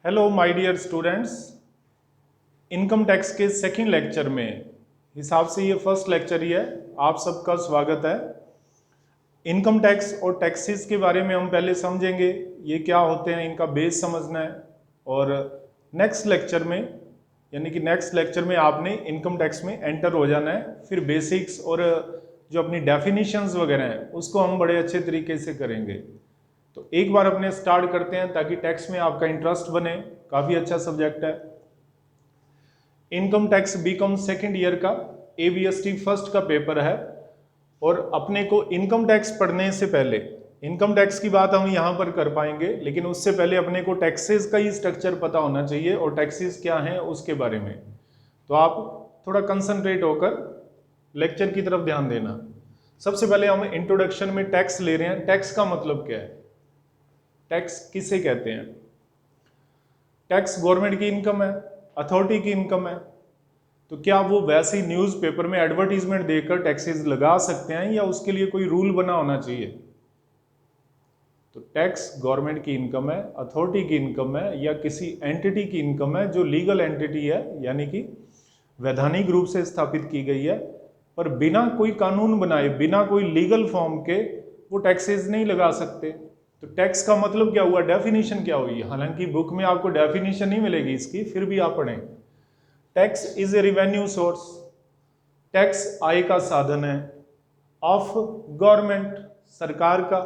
Hello my dear students, income tax के second lecture में हिसाब से ये फर्स्ट लेक्चर ही है। आप सबका स्वागत है। इनकम टैक्स और टैक्सेस के बारे में हम पहले समझेंगे, ये क्या होते हैं, इनका बेस समझना है। और नेक्स्ट लेक्चर में यानी कि नेक्स्ट लेक्चर में आपने इनकम टैक्स में एंटर हो जाना है। फिर बेसिक्स और जो अपनी डेफिनेशंस वगैरह हैं उसको हम बड़े अच्छे तरीके से करेंगे। तो एक बार अपने स्टार्ट करते हैं ताकि टैक्स में आपका इंटरेस्ट बने। काफी अच्छा सब्जेक्ट है। Income tax BCom second year का एबीएसटी फर्स्ट का पेपर है। और अपने को इनकम टैक्स पढ़ने से पहले, इनकम टैक्स की बात हम यहां पर कर पाएंगे, लेकिन उससे पहले अपने को टैक्सेस का ही स्ट्रक्चर पता होना चाहिए और टैक्सेस क्या हैं उसके बारे में। तो आप थोड़ा कंसंट्रेट होकर लेक्चर की तरफ ध्यान देना। सबसे पहले हम इंट्रोडक्शन में टैक्स ले रहे हैं। टैक्स का मतलब क्या है, टैक्स किसे कहते हैं? टैक्स गवर्नमेंट की इनकम है, अथॉरिटी की इनकम है। तो क्या वो वैसे ही न्यूज़पेपर में एडवर्टीजमेंट देकर टैक्सेस लगा सकते हैं या उसके लिए कोई रूल बना होना चाहिए? तो टैक्स गवर्नमेंट की इनकम है, अथॉरिटी की इनकम है या किसी एंटिटी की इनकम है जो लीगल एंटिटी है, यानी कि वैधानिक रूप से स्थापित की गई है, पर बिना कोई कानून बनाए, बिना कोई लीगल फॉर्म के वो टैक्सेस नहीं लगा सकते। तो टैक्स का मतलब क्या हुआ, डेफिनेशन क्या हुई? हालांकि बुक में आपको डेफिनेशन नहीं मिलेगी इसकी, फिर भी आप पढ़ें। Tax is a revenue source, tax आय का साधन है, ऑफ गवर्नमेंट सरकार का,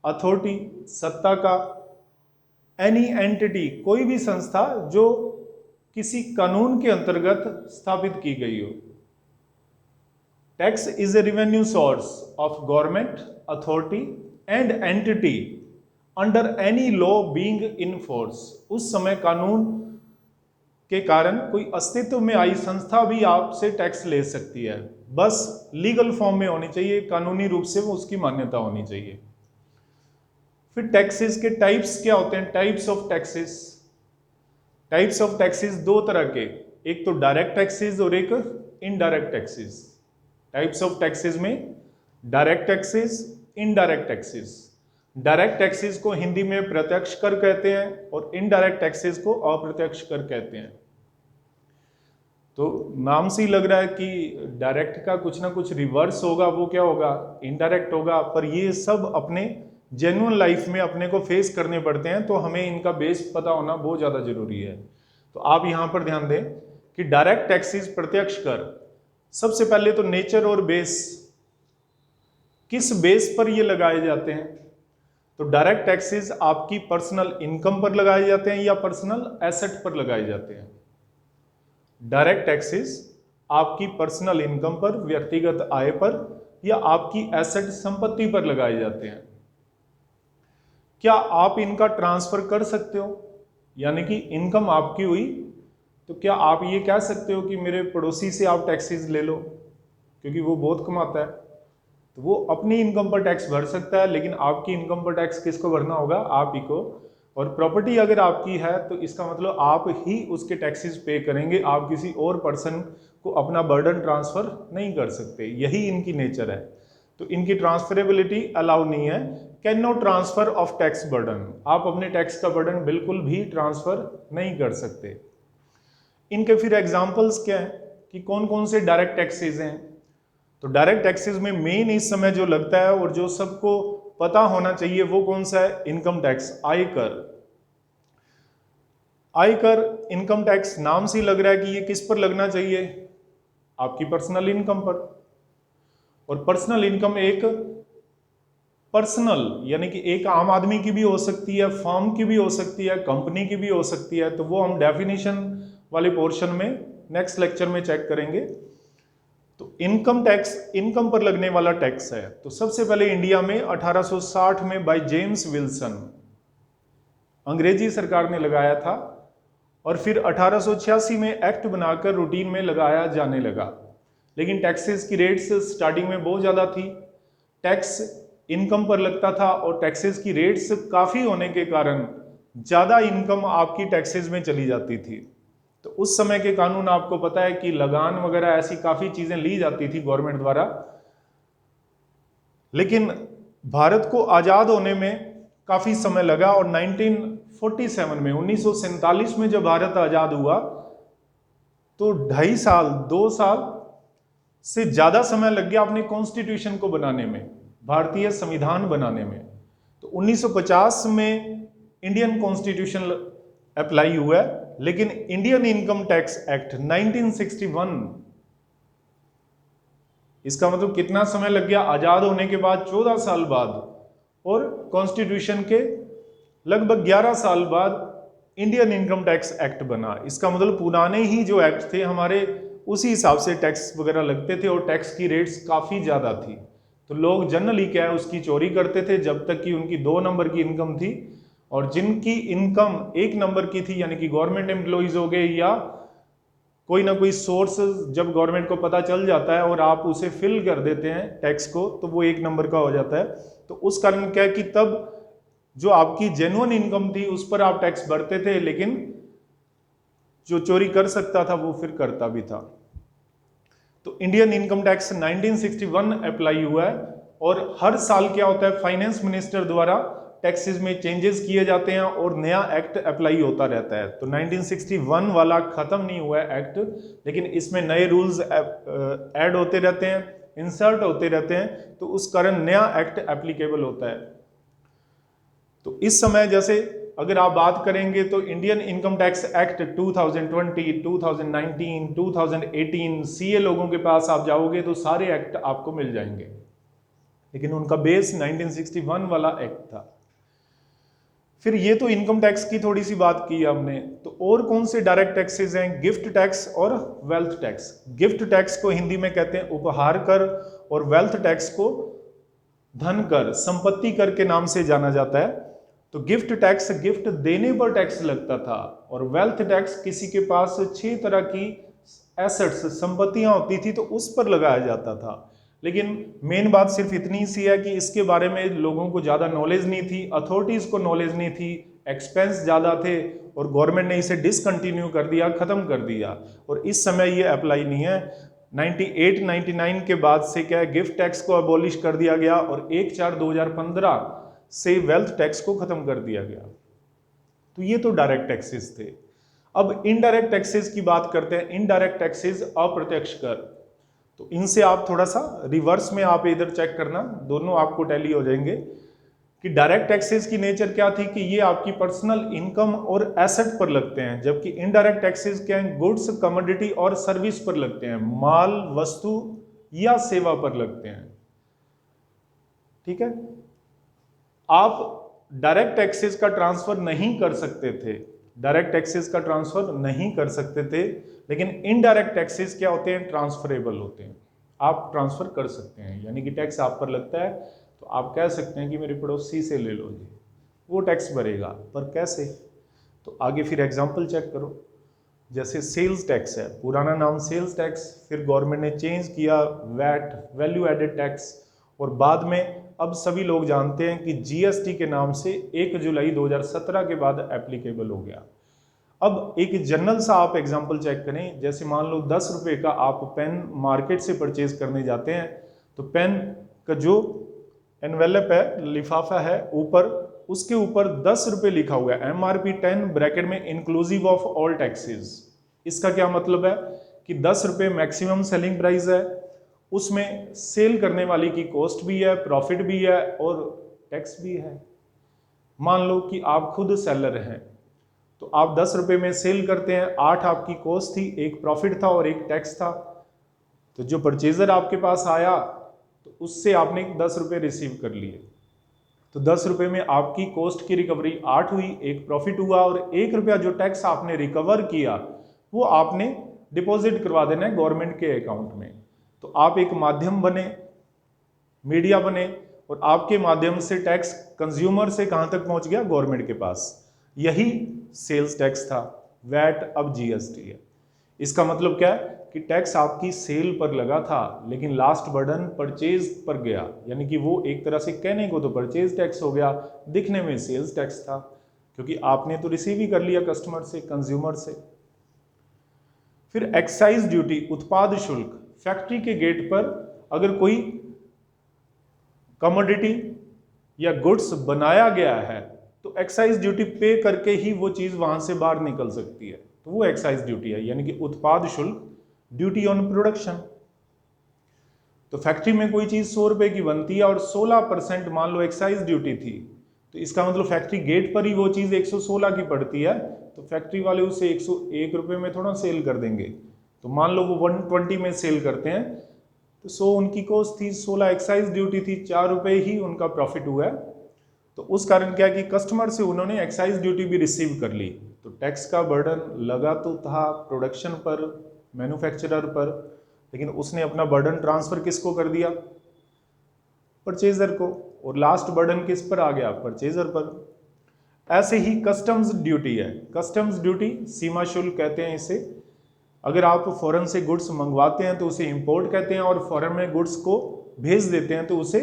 अथॉरिटी सत्ता का, एनी एंटिटी कोई भी संस्था जो किसी कानून के अंतर्गत स्थापित की गई हो। Tax is a revenue source of government, authority and entity under any law being in force. उस समय कानून के कारण कोई अस्तित्व में आई संस्था भी आपसे टैक्स ले सकती है, बस लीगल फॉर्म में होनी चाहिए, कानूनी रूप से वो उसकी मान्यता होनी चाहिए। फिर टैक्सेस के टाइप्स क्या होते हैं? Types of taxes. Types of taxes दो तरह के, एक तो डायरेक्ट टैक्सेस और एक indirect taxes. Types of taxes में direct taxes, indirect taxes. Direct taxes को हिंदी में प्रत्यक्ष कर कहते हैं और इनडायरेक्ट टैक्सेस को अप्रत्यक्ष कर कहते हैं। तो नाम से ही लग रहा है कि डायरेक्ट का कुछ ना कुछ रिवर्स होगा, वो क्या होगा, इनडायरेक्ट होगा। पर ये सब अपने जेन्युइन लाइफ में अपने को फेस करने पड़ते हैं, तो हमें इनका बेस पता होना बहुत ज्यादा जरूरी है। तो आप यहां पर ध्यान दें कि डायरेक्ट टैक्सेस प्रत्यक्ष कर, सबसे पहले तो नेचर और बेस, किस बेस पर ये लगाए जाते हैं? तो डायरेक्ट टैक्सेस आपकी पर्सनल इनकम पर लगाए जाते हैं या पर्सनल एसेट पर लगाए जाते हैं? डायरेक्ट टैक्सेस आपकी पर्सनल इनकम पर, व्यक्तिगत आय पर या आपकी एसेट संपत्ति पर लगाए जाते हैं। क्या आप इनका ट्रांसफर कर सकते हो? यानी कि इनकम आपकी हुई तो क्या आप ये कह सकते हो कि मेरे पड़ोसी से आप टैक्सेस ले लो क्योंकि वो बहुत कमाता है, तो वो अपनी इनकम पर टैक्स भर सकता है, लेकिन आपकी इनकम पर टैक्स किसको भरना होगा? आप ही को। और प्रॉपर्टी अगर आपकी है तो इसका मतलब आप ही उसके टैक्सेस पे करेंगे, आप किसी और पर्सन को अपना बर्डन ट्रांसफर नहीं कर सकते। यही इनकी नेचर है। तो इनकी ट्रांसफरेबिलिटी अलाउ नहीं है। Can not transfer of tax burden, आप अपने टैक्स का बर्डन बिल्कुल भी ट्रांसफर नहीं कर सकते। इनके फिर एग्जाम्पल्स क्या है कि कौन कौन से डायरेक्ट टैक्सेस हैं? तो डायरेक्ट टैक्सेस में मेन इस समय जो लगता है और जो सबको पता होना चाहिए वो कौन सा है? इनकम टैक्स, आयकर। आयकर, इनकम टैक्स, नाम से ही लग रहा है कि ये किस पर लगना चाहिए? आपकी पर्सनल इनकम पर। और पर्सनल इनकम एक पर्सनल यानी कि एक आम आदमी की भी हो सकती है, फर्म की भी हो सकती है, कंपनी की भी हो सकती है। तो वो हम डेफिनेशन वाले पोर्शन में नेक्स्ट लेक्चर में चेक करेंगे। तो इनकम टैक्स इनकम पर लगने वाला टैक्स है। तो सबसे पहले इंडिया में 1860 में बाय जेम्स विल्सन अंग्रेजी सरकार ने लगाया था और फिर 1886 में एक्ट बनाकर रूटीन में लगाया जाने लगा। लेकिन टैक्सेस की रेट्स स्टार्टिंग में बहुत ज़्यादा थी, टैक्स इनकम पर लगता था और टैक्सेस की रेट्स काफ़ी होने के कारण ज़्यादा इनकम आपकी टैक्सेस में चली जाती थी। तो उस समय के कानून आपको पता है कि लगान वगैरह ऐसी काफ़ी चीज़ें ली जाती थी गवर्नमेंट द्वारा। लेकिन भारत को आज़ाद होने में काफी समय लगा और 1947 में 1947 में जब भारत आजाद हुआ तो 2.5 साल 2 साल से ज्यादा समय लग गया अपने कॉन्स्टिट्यूशन को बनाने में, भारतीय संविधान बनाने में। तो 1950 में इंडियन कॉन्स्टिट्यूशन अप्लाई हुआ है, लेकिन इंडियन इनकम टैक्स एक्ट 1961, इसका मतलब कितना समय लग गया आजाद होने के बाद, 14 साल बाद, और कॉन्स्टिट्यूशन के लगभग 11 साल बाद इंडियन इनकम टैक्स एक्ट बना। इसका मतलब पुराने ही जो एक्ट थे हमारे, उसी हिसाब से टैक्स वगैरह लगते थे और टैक्स की रेट्स काफी ज्यादा थी। तो लोग जनरली क्या है उसकी चोरी करते थे जब तक कि उनकी 2 नंबर की इनकम थी, और जिनकी इनकम 1 नंबर की थी यानी कि गवर्नमेंट एम्प्लॉइज हो गए या कोई ना कोई सोर्स जब गवर्नमेंट को पता चल जाता है और आप उसे फिल कर देते हैं टैक्स को, तो वो 1 नंबर का हो जाता है। तो उस कारण क्या है कि तब जो आपकी जेन्युइन इनकम थी उस पर आप टैक्स भरते थे, लेकिन जो चोरी कर सकता था वो फिर करता भी था। तो इंडियन इनकम टैक्स 1961 अप्लाई हुआ है, और हर साल क्या होता है फाइनेंस मिनिस्टर द्वारा टैक्सेस में चेंजेस किए जाते हैं और नया एक्ट अप्लाई होता रहता है। तो 1961 वाला खत्म नहीं हुआ है एक्ट, लेकिन इसमें नए रूल्स ऐड होते रहते हैं, इंसर्ट होते रहते हैं, तो उस कारण नया एक्ट एप्लीकेबल होता है। तो इस समय जैसे अगर आप बात करेंगे तो Indian income tax act 2020, 2019, 2018 CA लोगों के पास आप जाओगे तो सारे एक्ट आपको मिल जाएंगे, लेकिन उनका बेस 1961 वाला एक्ट था। फिर ये तो इनकम टैक्स की थोड़ी सी बात की हमने, तो और कौन से डायरेक्ट टैक्सेस हैं? गिफ्ट टैक्स और वेल्थ टैक्स। गिफ्ट टैक्स को हिंदी में कहते हैं उपहार कर, और वेल्थ टैक्स को धन कर, संपत्ति कर के नाम से जाना जाता है। तो गिफ्ट टैक्स गिफ्ट देने पर टैक्स लगता था, और वेल्थ टैक्स किसी के पास 6 तरह की एसेट्स संपत्तियां होती थी तो उस पर लगाया जाता था। लेकिन मेन बात सिर्फ इतनी सी है कि इसके बारे में लोगों को ज़्यादा नॉलेज नहीं थी, अथॉरिटीज़ को नॉलेज नहीं थी, एक्सपेंस ज़्यादा थे, और गवर्नमेंट ने इसे डिसकंटिन्यू कर दिया, ख़त्म कर दिया, और इस समय ये अप्लाई नहीं है। 98-99 के बाद से क्या है गिफ्ट टैक्स को अबॉलिश कर दिया गया, और 1/4/2015 से वेल्थ टैक्स को ख़त्म कर दिया गया। तो ये तो डायरेक्ट टैक्सेस थे। अब इनडायरेक्ट टैक्सेस की बात करते हैं। इनडायरेक्ट टैक्सेस अप्रत्यक्ष कर, तो इनसे आप थोड़ा सा रिवर्स में आप इधर चेक करना, दोनों आपको टैली हो जाएंगे कि डायरेक्ट टैक्सेस की नेचर क्या थी कि ये आपकी पर्सनल इनकम और एसेट पर लगते हैं, जबकि इनडायरेक्ट टैक्सेस क्या है गुड्स, कमोडिटी और सर्विस पर लगते हैं, माल, वस्तु या सेवा पर लगते हैं। ठीक है, आप डायरेक्ट टैक्सेस का ट्रांसफर नहीं कर सकते थे, डायरेक्ट टैक्सेस का ट्रांसफर नहीं कर सकते थे, लेकिन इनडायरेक्ट टैक्सेस क्या होते हैं? ट्रांसफरेबल होते हैं, आप ट्रांसफर कर सकते हैं। यानी कि टैक्स आप पर लगता है तो आप कह सकते हैं कि मेरे पड़ोसी से ले लो जी, वो टैक्स भरेगा, पर कैसे? तो आगे फिर एग्जांपल चेक करो। जैसे सेल्स टैक्स है, पुराना नाम सेल्स टैक्स, फिर गवर्नमेंट ने चेंज किया वैट, वैल्यू एडेड टैक्स, और बाद में अब सभी लोग जानते हैं कि जीएसटी के नाम से 1 जुलाई 2017 के बाद एप्लीकेबल हो गया। अब एक जनरल सा आप एग्जांपल चेक करें, जैसे मान लो 10 रुपए का आप पेन मार्केट से परचेज करने जाते हैं, तो पेन का जो एनवेलप है, लिफाफा है, ऊपर उसके ऊपर 10 रुपए लिखा हुआ है, MRP 10 ब्रैकेट में इंक्लूसिव ऑफ ऑल टैक्सेस। इसका क्या मतलब है कि 10 रुपए मैक्सिमम सेलिंग प्राइस है, उसमें सेल करने वाले की कॉस्ट भी है, प्रॉफिट भी है और टैक्स भी है। मान लो कि आप खुद सेलर हैं, तो आप 10 रुपए में सेल करते हैं, 8 आपकी कॉस्ट थी, 1 प्रॉफिट था और 1 टैक्स था। तो जो परचेजर आपके पास आया तो उससे आपने 10 रुपए रिसीव कर लिए, तो 10 रुपए में आपकी कॉस्ट की रिकवरी 8 हुई, 1 प्रॉफिट हुआ, और 1 रुपया जो टैक्स आपने रिकवर किया वो आपने डिपॉजिट करवा देना है गवर्नमेंट के अकाउंट में। तो आप एक माध्यम बने, मीडिया बने, और आपके माध्यम से टैक्स कंज्यूमर से कहां तक पहुंच गया? गवर्नमेंट के पास। यही सेल्स टैक्स था, वैट अब जीएसटी है। इसका मतलब क्या है कि टैक्स आपकी सेल पर लगा था, लेकिन लास्ट बर्डन परचेज पर गया, यानी कि वो एक तरह से कहने को तो परचेज टैक्स हो गया, दिखने में सेल्स टैक्स था, क्योंकि आपने तो रिसीव ही कर लिया कस्टमर से, कंज्यूमर से। फिर एक्साइज ड्यूटी, उत्पाद शुल्क। फैक्ट्री के गेट पर अगर कोई कमोडिटी या गुड्स बनाया गया है तो एक्साइज ड्यूटी पे करके ही वो चीज वहां से बाहर निकल सकती है, तो वो एक्साइज ड्यूटी है, यानी कि उत्पाद शुल्क, ड्यूटी ऑन प्रोडक्शन। तो फैक्ट्री में कोई चीज 100 रुपए की बनती है और 16% मान लो एक्साइज ड्यूटी थी, तो इसका मतलब फैक्ट्री गेट पर ही वो चीज 116 की पड़ती है, तो फैक्ट्री वाले उसे 101 रुपए में थोड़ा सेल कर देंगे। तो मान लो वो 120 में सेल करते हैं, तो 100 उनकी कॉस्ट थी, 16 एक्साइज ड्यूटी थी, 4 रुपए ही उनका प्रॉफिट हुआ है। तो उस कारण क्या कि कस्टमर से उन्होंने एक्साइज ड्यूटी भी रिसीव कर ली, तो टैक्स का बर्डन लगा तो था प्रोडक्शन पर, मैन्युफैक्चरर पर, लेकिन उसने अपना बर्डन ट्रांसफर किसको कर दिया, परचेजर को, और लास्ट बर्डन किस पर आ गया, परचेजर पर। ऐसे ही कस्टम्स ड्यूटी है, कस्टम्स ड्यूटी सीमा शुल्क कहते हैं इसे। अगर आप फॉरेन से गुड्स मंगवाते हैं तो उसे इंपोर्ट कहते हैं, और फॉरेन में गुड्स को भेज देते हैं तो उसे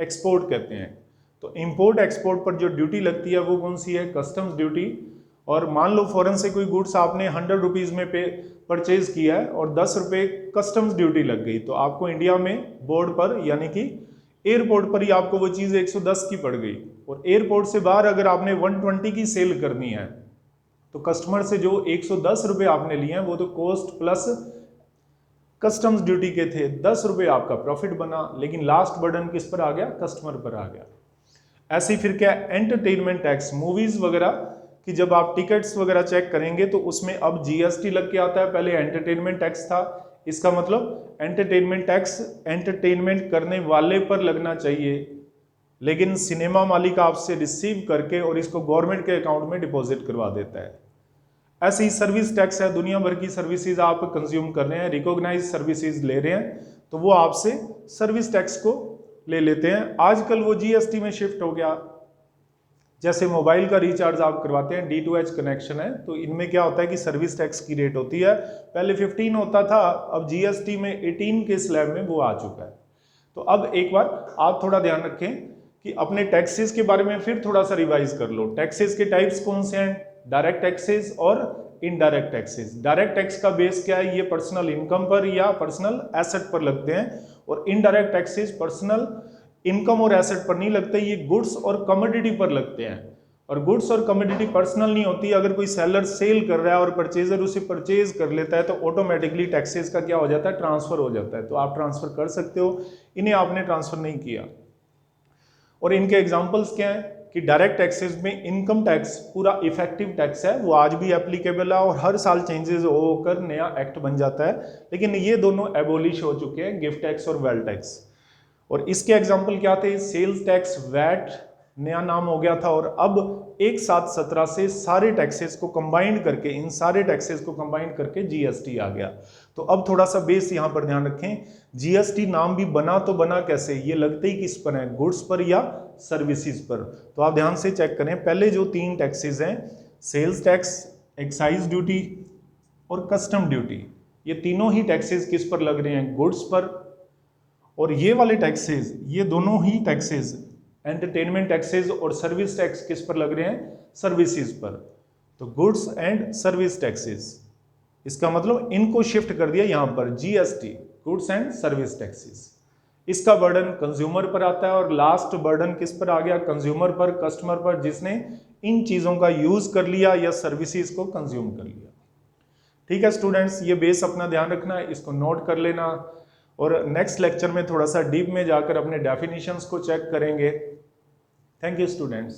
एक्सपोर्ट कहते हैं। तो इंपोर्ट एक्सपोर्ट पर जो ड्यूटी लगती है वो कौन सी है, कस्टम्स ड्यूटी। और मान लो फॉरेन से कोई गुड्स आपने 100 रुपीज़ में परचेज किया है और 10 रुपये कस्टम्स ड्यूटी लग गई, तो आपको इंडिया में बोर्ड पर यानी कि एयरपोर्ट पर ही आपको वो चीज़ 110 की पड़ गई। और एयरपोर्ट से बाहर अगर आपने 120 की सेल करनी है तो कस्टमर से जो 110 रुपये आपने लिए हैं वो तो कॉस्ट प्लस कस्टम्स ड्यूटी के थे, 10 रुपये आपका प्रॉफिट बना, लेकिन लास्ट बर्डन किस पर आ गया, कस्टमर पर आ गया। ऐसे ही फिर क्या, एंटरटेनमेंट टैक्स, मूवीज वगैरह कि जब आप टिकट्स वगैरह चेक करेंगे तो उसमें अब जीएसटी लग के आता है, पहले एंटरटेनमेंट टैक्स था। इसका मतलब एंटरटेनमेंट टैक्स एंटरटेनमेंट करने वाले पर लगना चाहिए, लेकिन सिनेमा मालिक आपसे रिसीव करके और इसको गवर्नमेंट के अकाउंट में डिपॉजिट करवा देता है। ऐसे ही सर्विस टैक्स है, दुनिया भर की सर्विसेज आप कंज्यूम कर रहे हैं, रिकॉग्नाइज सर्विसेज ले रहे हैं, तो वो आपसे सर्विस टैक्स को ले लेते हैं। आजकल वो जीएसटी में शिफ्ट हो गया। जैसे मोबाइल का रिचार्ज आप करवाते हैं, D2H कनेक्शन है, तो इनमें क्या होता है कि सर्विस टैक्स की रेट होती है, पहले 15 होता था, अब जीएसटी में 18 के स्लैब में वो आ चुका है। तो अब एक बार आप थोड़ा ध्यान रखें कि अपने टैक्सेस के बारे में फिर थोड़ा सा रिवाइज कर लो। टैक्सेस के टाइप्स कौन से हैं, डायरेक्ट टैक्सेस और इनडायरेक्ट टैक्सेस। डायरेक्ट टैक्स का बेस क्या है, ये पर्सनल इनकम पर या पर्सनल एसेट पर लगते हैं, और इनडायरेक्ट टैक्सेस पर्सनल इनकम और एसेट पर नहीं लगते, ये गुड्स और कमोडिटी पर लगते हैं। और गुड्स और कमोडिटी पर्सनल नहीं होती, अगर कोई सेलर सेल कर रहा है और परचेजर उसे परचेज कर लेता है तो ऑटोमेटिकली टैक्सेस का क्या हो जाता है, ट्रांसफर हो जाता है। तो आप ट्रांसफर कर सकते हो, इन्हें आपने ट्रांसफर नहीं किया। और इनके एग्जांपल्स क्या हैं कि डायरेक्ट टैक्सेस में इनकम टैक्स पूरा इफेक्टिव टैक्स है, वो आज भी एप्लीकेबल है और हर साल चेंजेस होकर नया एक्ट बन जाता है, लेकिन ये दोनों एबोलिश हो चुके हैं, गिफ्ट टैक्स और वेल्थ टैक्स। और इसके एग्जाम्पल क्या थे, सेल्स टैक्स, वैट नया नाम हो गया था, और अब एक साथ 17 से सारे टैक्सेस को कंबाइंड करके, इन सारे टैक्सेस को कंबाइंड करके जीएसटी आ गया। तो अब थोड़ा सा बेस यहां पर ध्यान रखें, जीएसटी नाम भी बना तो बना कैसे, ये लगते ही किस पर है, गुड्स पर या सर्विसेज पर। तो आप ध्यान से चेक करें, पहले जो 3 टैक्सेस हैं, सेल्स टैक्स, एक्साइज ड्यूटी और कस्टम ड्यूटी, ये तीनों ही टैक्सेस किस पर लग रहे हैं, गुड्स पर। और ये वाले टैक्सेस, ये दोनों ही टैक्सेस, एंटरटेनमेंट टैक्सेस और सर्विस टैक्स किस पर लग रहे हैं, सर्विसेज पर। तो गुड्स एंड सर्विस टैक्सेस, इसका मतलब इनको शिफ्ट कर दिया यहां पर, GST, goods and service taxes. इसका बर्डन कंज्यूमर पर आता है, और लास्ट बर्डन किस पर आ गया, कंज्यूमर पर, कस्टमर पर, जिसने इन चीजों का यूज कर लिया या सर्विसेज को कंज्यूम कर लिया। ठीक है स्टूडेंट्स, ये बेस अपना ध्यान रखना है, इसको नोट कर लेना, और नेक्स्ट लेक्चर में थोड़ा सा डीप में जाकर अपने डेफिनेशंस को चेक करेंगे। Thank you students.